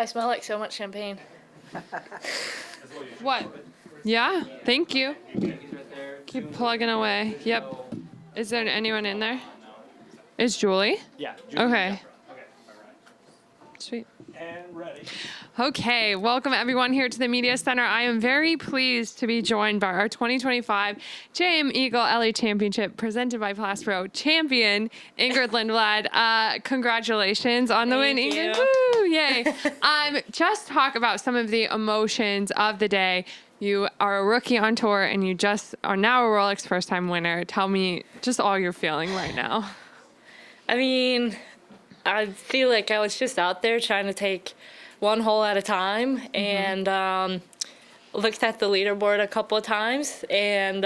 I smell like so much champagne. What? Yeah, thank you. Keep plugging away. Yep. Is there anyone in there? Is Julie? Yeah. Okay. Sweet. And ready. Okay, welcome everyone here to the Media Center. I am very pleased to be joined by our 2025 JM Eagle LA Championship presented by Plus Pro champion, Ingrid Lindblad. Congratulations on the win, Thank Ingrid. you. Woo, yay. Just talk about some of the emotions of the day. You are a rookie on tour and you just are now a Rolex first time winner. Tell me just all you're feeling right now. I mean, I feel like I was just out there trying to take one hole at a time, and looked at the leaderboard a couple of times, and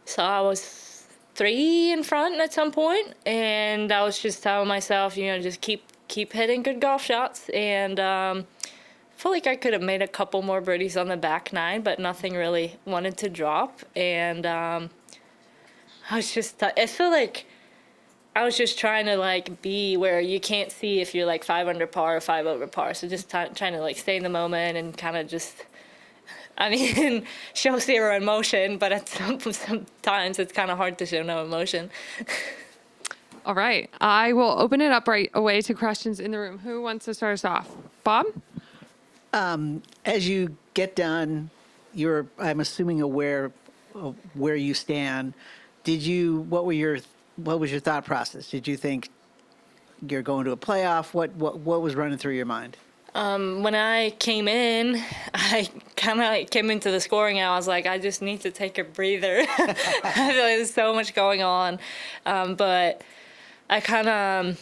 so I was 3 in front at some point, and I was just telling myself, just keep hitting good golf shots, and felt like I could have made a couple more birdies on the back 9, but nothing really wanted to drop, and I feel like I was just trying to be where you can't see if you're 5 under par or 5 over par. So just trying to stay in the moment and kind of just, show zero emotion, but at sometimes it's kind of hard to show no emotion. All right. I will open it up right away to questions in the room. Who wants to start us off? Bob? As you get done, you're, I'm assuming, aware of where you stand. What was your thought process? Did you think you're going to a playoff? What was running through your mind? When I came in, I kind of came into the scoring and I was like, I just need to take a breather. I feel like there's so much going on. But I kind of,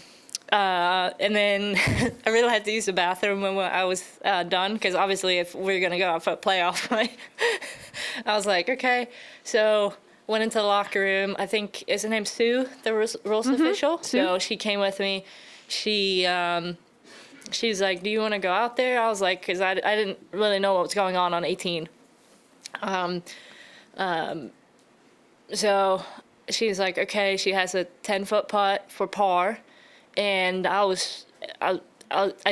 and then I really had to use the bathroom when I was done, because obviously if we're going to go out for a playoff, I was like, okay. So went into the locker room. I think, is her name Sue, the rules official? Sue. So she came with me. She's like, do you want to go out there? I was like, because I didn't really know what was going on 18. So she's like, okay, she has a 10-foot putt for par. And I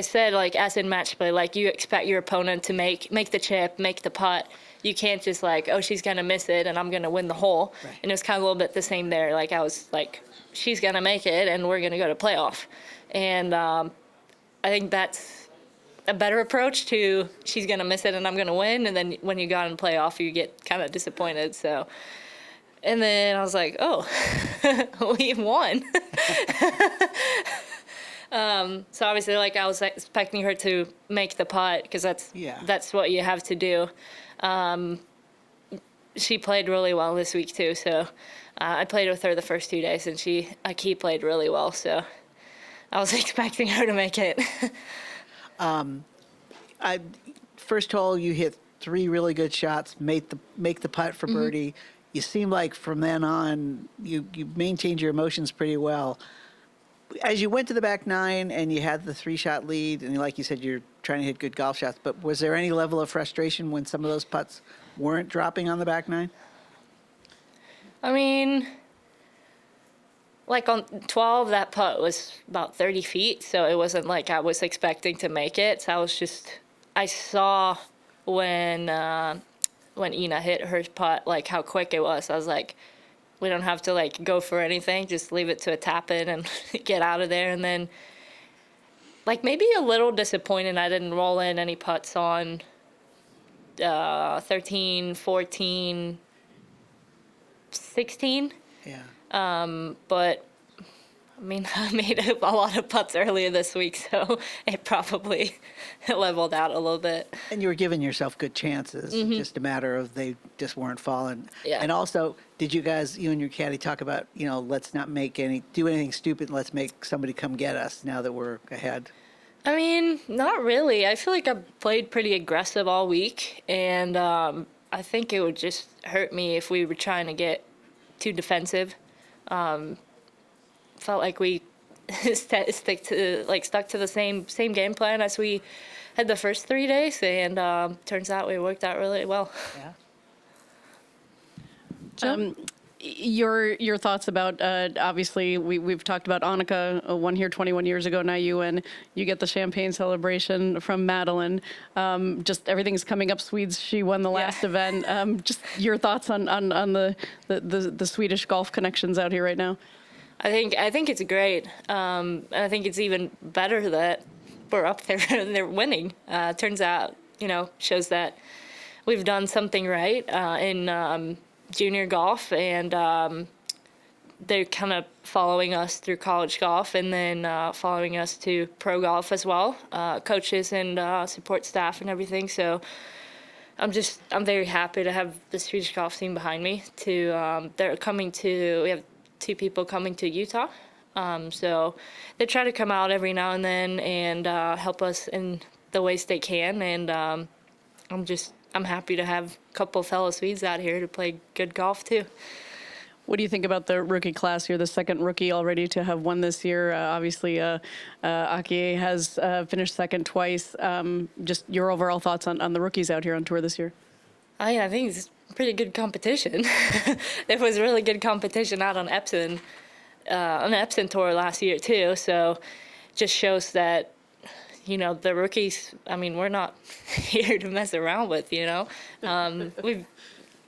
said, as in match play, you expect your opponent to make the chip, make the putt. You can't just oh, she's going to miss it and I'm going to win the hole. Right. And it was kind of a little bit the same there. I was like, she's going to make it and we're going to go to playoff. And I think that's a better approach to she's going to miss it and I'm going to win. And then when you got in playoff, you get kind of disappointed. So, and then I was like, oh, we won. So obviously, I was expecting her to make the putt because that's what you have to do. She played really well this week too, so I played with her the first 2 days, and she played really well. So I was expecting her to make it. First hole, you hit 3 really good shots, make the putt for birdie. You seem like from then on you maintained your emotions pretty well. As you went to the back 9 and you had the 3-shot lead, and like you said, you're trying to hit good golf shots, but was there any level of frustration when some of those putts weren't dropping on the back 9? On 12, that putt was about 30 feet, so it wasn't like I was expecting to make it. So I saw when Ina hit her putt, how quick it was. I was like, we don't have to go for anything, just leave it to a tap in and get out of there. And then maybe a little disappointed I didn't roll in any putts on 13, 14, 16. Yeah. But I made a lot of putts earlier this week, so it probably leveled out a little bit. And you were giving yourself good chances, just a matter of they just weren't falling. Yeah. And also, did you guys, you and your caddy, talk about, let's not do anything stupid, let's make somebody come get us now that we're ahead? Not really. I feel like I've played pretty aggressive all week, and I think it would just hurt me if we were trying to get too defensive. Felt like we stuck to the same game plan as we had the first 3 days, and turns out we worked out really well. Yeah. Your thoughts about obviously we've talked about Annika won here 21 years ago. Now you get the champagne celebration from Madeline. Just everything's coming up. Swedes. She won the last event. Just your thoughts on the Swedish golf connections out here right now. I think it's great. I think it's even better that we're up there and they're winning. Turns out, shows that we've done something right in junior golf, and they're kind of following us through college golf and then following us to pro golf as well, coaches and support staff and everything. So I'm very happy to have the Swedish golf team behind me. We have 2 people coming to Utah. So they try to come out every now and then and help us in the ways they can. And I'm happy to have a couple fellow Swedes out here to play good golf too. What do you think about the rookie class? You're the second rookie already to have won this year. Obviously, Aki has finished second twice. Just your overall thoughts on the rookies out here on tour this year? I think it's pretty good competition. There was really good competition out on Epson tour last year too. So just shows that, the rookies, we're not here to mess around with, We've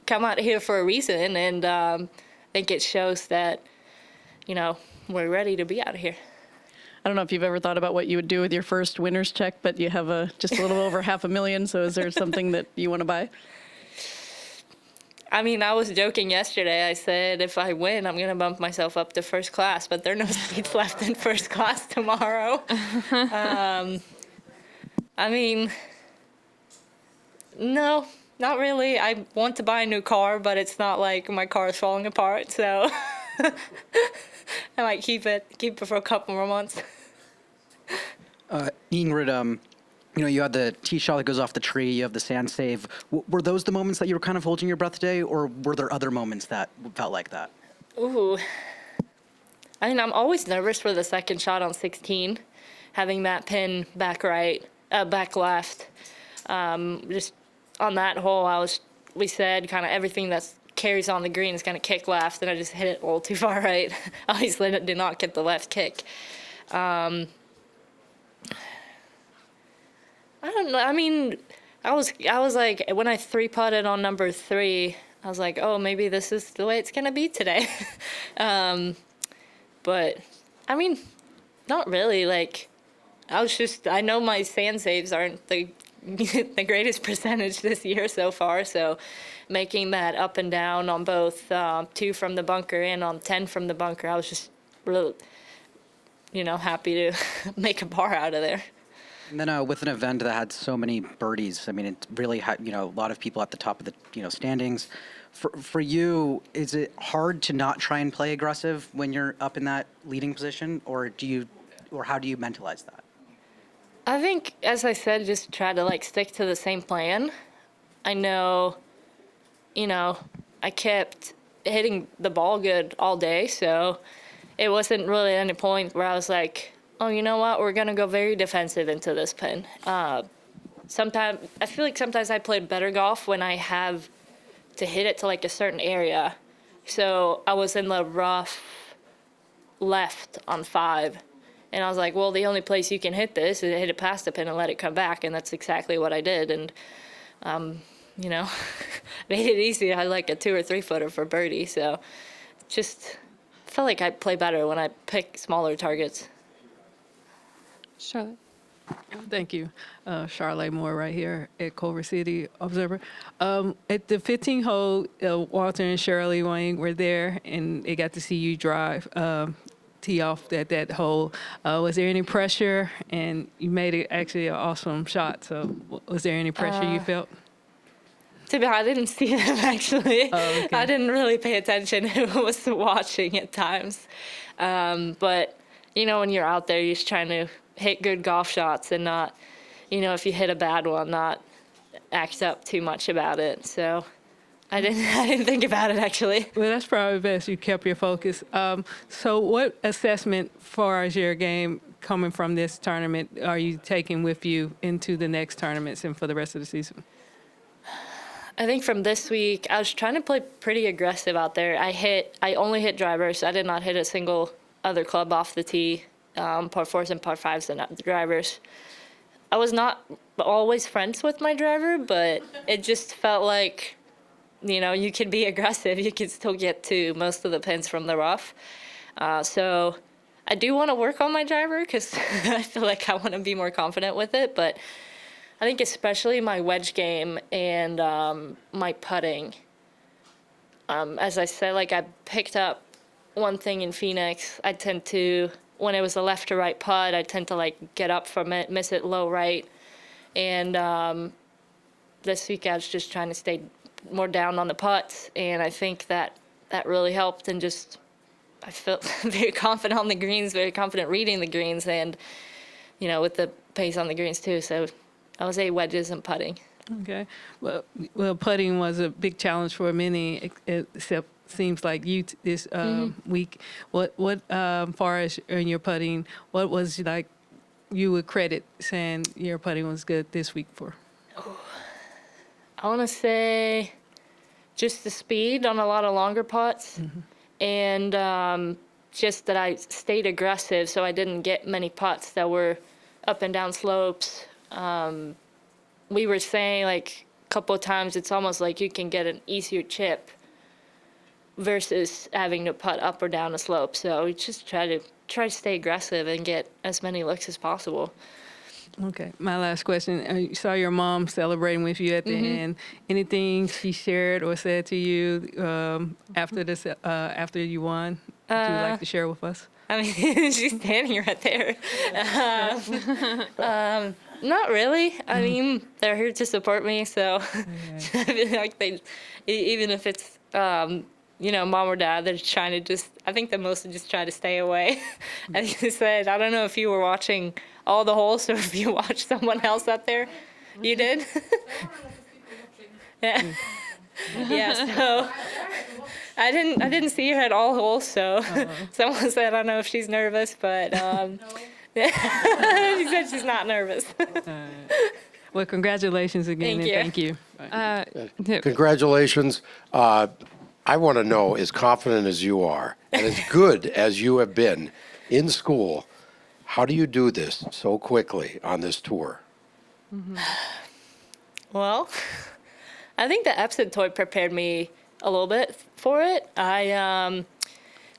come out here for a reason, and I think it shows that, we're ready to be out here. I don't know if you've ever thought about what you would do with your first winner's check, but you have just a little over $500,000. So is there something that you want to buy? I was joking yesterday. I said if I win, I'm going to bump myself up to first class, but there are no seats left in first class tomorrow. No, not really. I want to buy a new car, but it's not like my car is falling apart, so I might keep it for a couple more months. Ingrid, you had the tee shot that goes off the tree, you have the sand save. Were those the moments that you were kind of holding your breath today, or were there other moments that felt like that? Ooh. I'm always nervous for the second shot on 16, having that pin back left. Just on that hole, we said kind of everything that carries on the green is going to kick left, and I just hit it a little too far right. I always did not get the left kick. I don't know. I was like, when I 3-putted on number 3, I was like, oh, maybe this is the way it's going to be today. But, not really. Like, I know my sand saves aren't the greatest percentage this year so far. So making that up and down on both 2 from the bunker and on 10 from the bunker, I was just really, happy to make a par out of there. And then with an event that had so many birdies, it really had, a lot of people at the top of the, standings. For you, is it hard to not try and play aggressive when you're up in that leading position, or how do you mentalize that? I think, as I said, just try to stick to the same plan. I know, I kept hitting the ball good all day, so it wasn't really any point where I was like, oh, you know what? We're gonna go very defensive into this pin. I feel like sometimes I play better golf when I have to hit it to a certain area. So I was in the rough left on 5, and I was like, well, the only place you can hit this is hit it past the pin and let it come back, and that's exactly what I did. And made it easy. I had a 2 or 3 footer for birdie. So just felt like I play better when I pick smaller targets. Charlotte. Thank you. Charlotte Moore right here at Culver City Observer. At the 15th hole, Walter and Shirley Wang were there, and they got to see you drive tee off at that hole. Was there any pressure? And you made it actually an awesome shot. So was there any pressure you felt? To be honest, I didn't see them, actually. Oh, okay. I didn't really pay attention who was watching at times. But, when you're out there, you're just trying to hit good golf shots and not, if you hit a bad one, not act up too much about it. So I didn't think about it, actually. Well, that's probably best. You kept your focus. So what assessment far as your game coming from this tournament are you taking with you into the next tournaments and for the rest of the season? I think from this week, I was trying to play pretty aggressive out there. I only hit drivers. I did not hit a single other club off the tee, par fours and par fives and the drivers. I was not always friends with my driver, but it just felt like, you could be aggressive. You could still get to most of the pins from the rough. So I do want to work on my driver because I feel like I want to be more confident with it. But I think especially my wedge game and my putting. As I said, like I picked up one thing in Phoenix. I tend to, when it was a left to right putt, I tend to like get up from it, miss it low right. And this week I was just trying to stay more down on the putts. And I think that really helped. And just, I felt very confident on the greens, very confident reading the greens and, with the pace on the greens too. So I would say wedges and putting. Okay. Well, putting was a big challenge for many, except seems like you this week. What far as in your putting, what was like you would credit saying your putting was good this week for? I want to say just the speed on a lot of longer putts and just that I stayed aggressive so I didn't get many putts that were up and down slopes. We were saying like a couple of times it's almost like you can get an easier chip versus having to putt up or down a slope. So we just try to stay aggressive and get as many looks as possible. Okay. My last question. I saw your mom celebrating with you at the end. Anything she shared or said to you after you won that you would like to share with us? I mean, she's standing right there. Not really. I mean, they're here to support me, so I feel like even if it's, mom or dad, they're trying to I think they mostly just try to stay away. As you said, I don't know if you were watching all the holes or if you watched someone else out there. You did? Yeah. Yeah, so I didn't see her at all holes, so someone said, I don't know if she's nervous, but she said she's not nervous. Well, congratulations again. Thank you. Thank you. Congratulations. I want to know, as confident as you are and as good as you have been in school, how do you do this so quickly on this tour? Well, I think the Epson toy prepared me a little bit for it.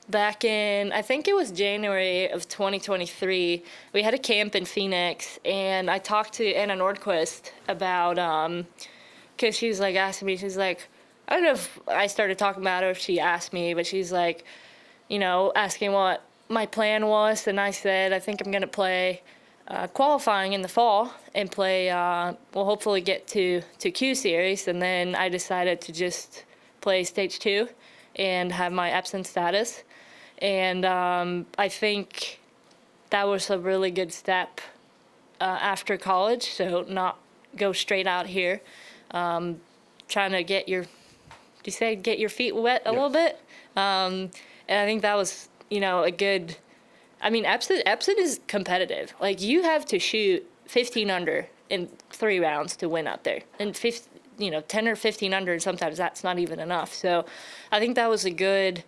Back in, I think it was January of 2023, we had a camp in Phoenix, and I talked to Anna Nordquist about, because she was like asking me, she's like, I don't know if I started talking about her, if she asked me, but she's like, asking what my plan was, and I said, I think I'm going to play qualifying in the fall and play, we'll hopefully get to Q Series, and then I decided to just play Stage 2 and have my Epson status. And I think that was a really good step after college, so not go straight out here. Trying to get your feet wet a little bit. And I think that was, a good, Epson is competitive. Like, you have to shoot 15 under in 3 rounds to win out there. And 10 or 15 under, and sometimes that's not even enough. So I think that was a good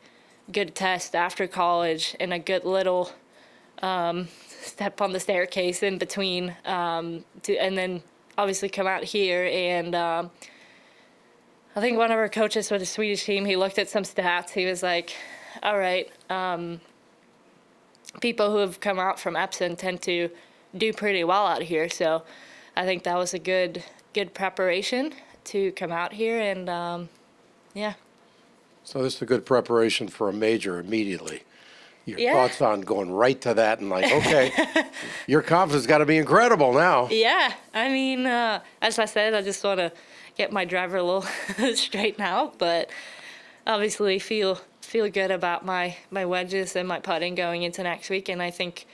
test after college and a good little step on the staircase in between and then obviously come out here. And I think one of our coaches for the Swedish team, he looked at some stats. He was like, all right, people who have come out from Epson tend to do pretty well out here. So I think that was a good preparation to come out here. And yeah. So this is a good preparation for a major immediately. Your Yeah. thoughts on going right to that and like, okay, your confidence got to be incredible now. Yeah, as I said, I just want to get my driver a little straightened out, but obviously feel good about my wedges and my putting going into next week. And I think,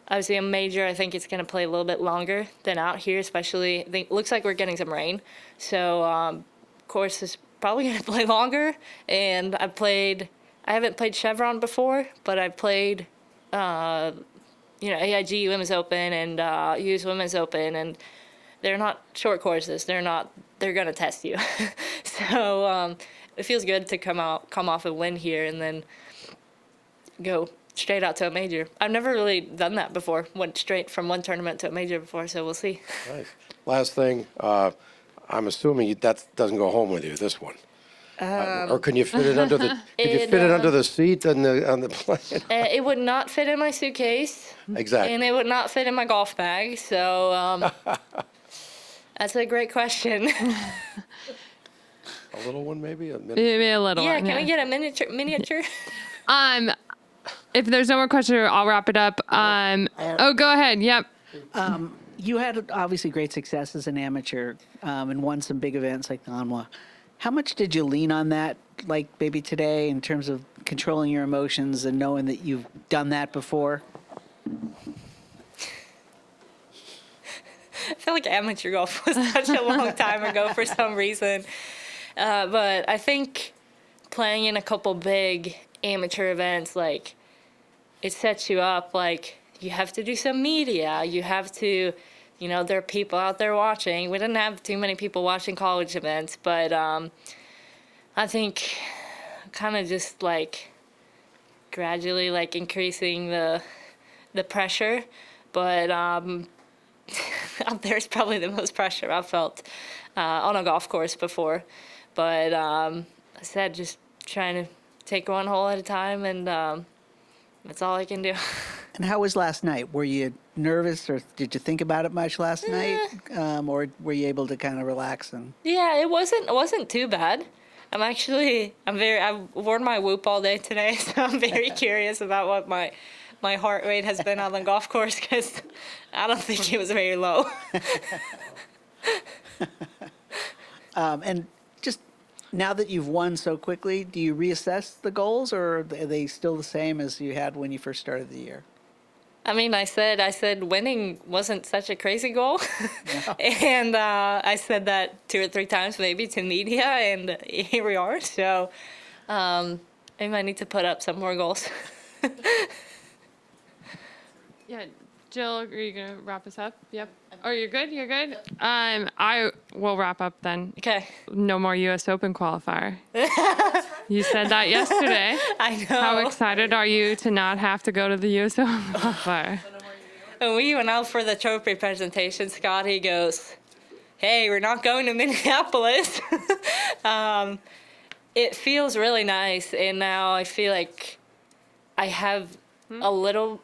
obviously, a major, I think it's going to play a little bit longer than out here, especially, it looks like we're getting some rain. So, course is probably going to play longer. And I haven't played Chevron before, but I played, AIG Women's Open and US Women's Open, and they're not short courses. They're going to test you. So it feels good to come off a win here and then go straight out to a major. I've never really done that before. Went straight from one tournament to a major before, so we'll see. Nice. Last thing, I'm assuming that doesn't go home with you, this one. Or can you fit it under the, under the seat on the plane? It would not fit in my suitcase. Exactly. And it would not fit in my golf bag. So that's a great question. A little one, maybe? Maybe a little Yeah, one. can we get a miniature? If there's no more questions, I'll wrap it up. Go ahead. Yep. You had obviously great success as an amateur and won some big events like the Anwa. How much did you lean on that, like maybe today, in terms of controlling your emotions and knowing that you've done that before? I feel like amateur golf was such a long time ago for some reason. But I think playing in a couple big amateur events, like, it sets you up. Like, you have to do some media. You have to, there are people out there watching. We didn't have too many people watching college events, but I think kind of just, like, gradually, like, increasing the pressure. But out there is probably the most pressure I've felt on a golf course before. But I said, just trying to take one hole at a time, and that's all I can do. And how was last night? Were you nervous, or did you think about it much last night, or were you able to kind of relax? And Yeah, it wasn't too bad. I've worn my Whoop all day today, so I'm very curious about what my heart rate has been on the golf course, because I don't think it was very low. and just now that you've won so quickly, do you reassess the goals, or are they still the same as you had when you first started the year? I mean, I said winning wasn't such a crazy goal. And I said that 2 or 3 times maybe to media, and here we are. So maybe I need to put up some more goals. Yeah, Jill, are you gonna wrap us up? Yep. Oh, you're good. You're good. I will wrap up then. Okay. No more U.S. Open qualifier. You said that yesterday. I know. How excited are you to not have to go to the U.S. Open qualifier? When we went out for the trophy presentation, Scotty goes, "Hey, we're not going to Minneapolis." It feels really nice, and now I feel like I have a little,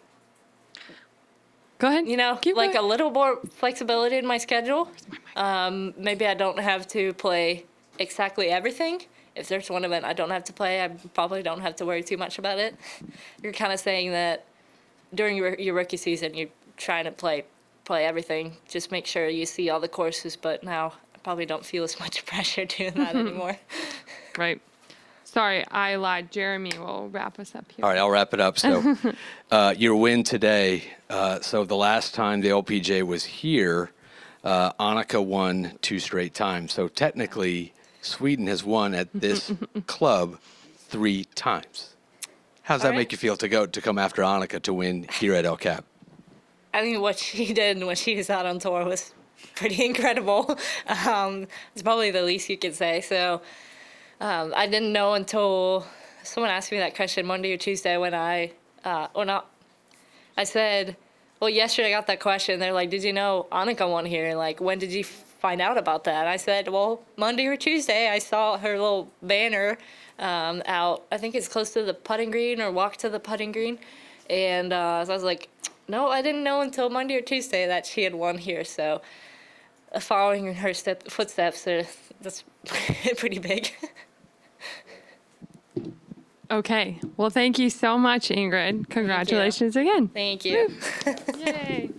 Go ahead. Keep like going. a little more flexibility in my schedule. Maybe I don't have to play exactly everything. If there's one event I don't have to play, I probably don't have to worry too much about it. You're kind of saying that during your rookie season, you're trying to play everything. Just make sure you see all the courses, but now I probably don't feel as much pressure doing that anymore. Right. Sorry, I lied. Jeremy will wrap us up here. All right, I'll wrap it up. So, your win today. So the last time the LPGA was here, Annika won 2 straight times. So technically, Sweden has won at this club 3 times. How does that make you feel to come after Annika to win here at El Cap? I mean, what she did when she was out on tour was pretty incredible. It's probably the least you could say. So I didn't know until someone asked me that question Monday or Tuesday when I said, well, yesterday I got that question. They're like, did you know Annika won here? Like, when did you find out about that? I said, well, Monday or Tuesday, I saw her little banner out. I think it's close to the putting green or walk to the putting green. And so I was like, no, I didn't know until Monday or Tuesday that she had won here. So following in her footsteps, that's pretty big. Okay. Well, thank you so much, Ingrid. Congratulations again. Thank you. Yay.